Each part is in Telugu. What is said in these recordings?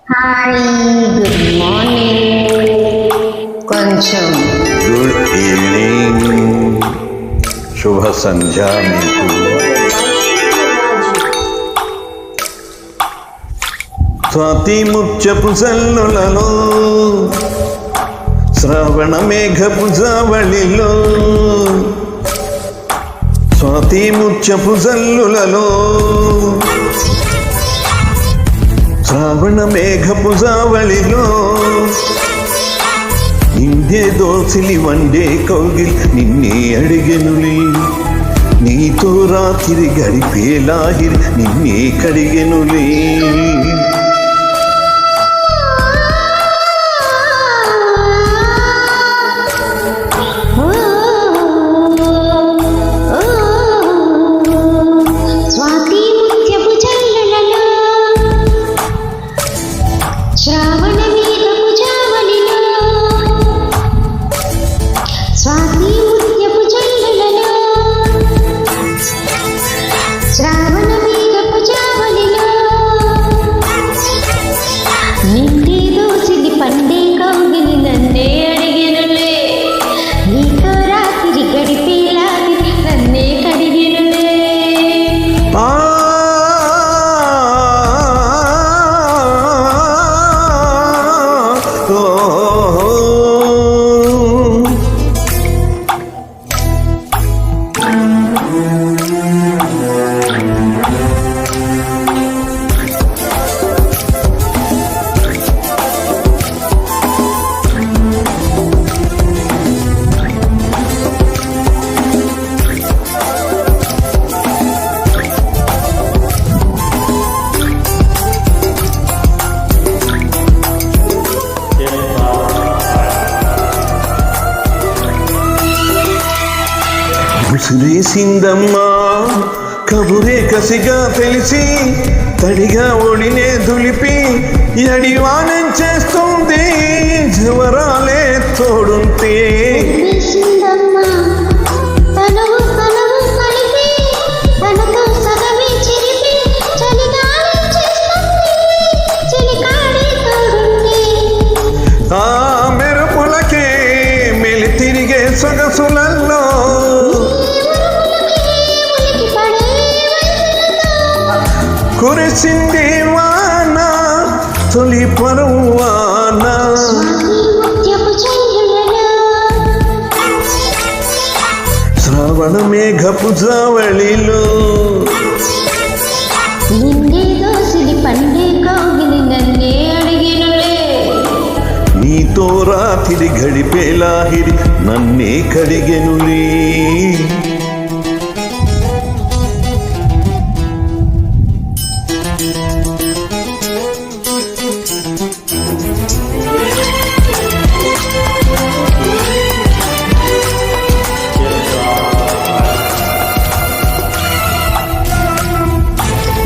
Hi, good morning. కొంచెం గుడ్ ఈవినింగ్, శుభ సంధ్య మీకు. స్వాతి ముత్యపు జల్లులలో, శ్రావణ మేఘపు జావళిలో, స్వాతి ముత్యపు జల్లులలో, శ్రావణ మేఘపు జావళిలో, నిండే దోసిలి వండే కౌగిల్ నిన్నే అడిగెనులే, నీతో రాత్రి గడిపేలాగిరి నిన్నే కడిగెనులే. స్వాతి ముత్యపు జల్లులలో, శ్రావణ మేఘపు జావళిలో, స్వాతి ముత్యపు జల్లులలో, శ్రావణ మేఘపు జావళిలో, నిండే దోసిలి పండే కౌగిలి నన్నే అడిగెనులే, నీతో రాత్రి గడిపేలాగిరి నన్నే కడిగెనులే. ఆ ముసిరేసిందమ్మా కబురే కసిగా తెలిసి, తడిగా ఒడినే దులిపి ఎడివానం చేస్తుంది జవరాలే తోడుంటే. వేసిందమ్మా తనువు తనువు కలిపి, తనతో సగమే చిరిపి, చలిగాలి చేస్తుంది చలికాడి తోడుంటే. ఆ మెరుపులకే మెలి తిరిగే సొగసులలో, ఉలికి పడే వయసులతో, కురిసింది వాన తొలి పరువాన. స్వాతి ముత్యపు జల్లులలో, శ్రావణ మేఘపు జావళిలో, నిండే దోసిలి పండే కౌగిలి నన్నే అడిగెనులే, నీతో రాత్రి గడిపేలాహిరి నన్నే కడిగెనులే.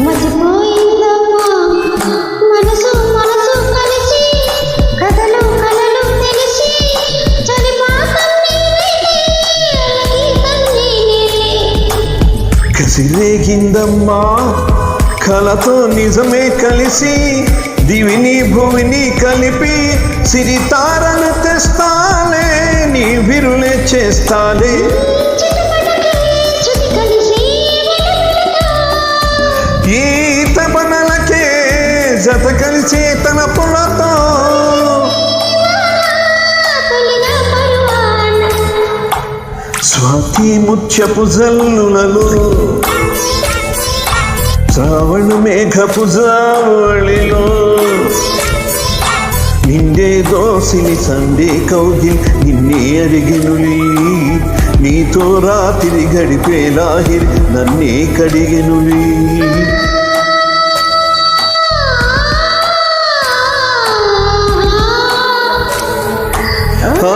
మర్చిపోయిందమ్మా మనసు మనసు కలిసి, కథలు కలలు తెలిసి, చలిపాతం నీవేలే, అలగీతం నీవేలే. కసిరేగిందమ్మా కలతో నిజమే కలిసి, దివిని భువిని కలిపి సిరితారను తెస్తాలే, నీ విరులే చేస్తాలే. చిటపటకే శృతి కలిసి వెలుగులతో, ఈ తపనలకే జత కలిసి తన పులతో, తొలిగా పరువాన, స్వాతి ముత్యపు జల్లులలో, శ్రావణ మేఘపు జావళిలో, నిండే దోసిలి సండే కౌగిల్ నిన్నే అడిగెనులే, నీతో రాత్రి గడిపేలాహిరి నన్నే కడిగెనులే. ఆ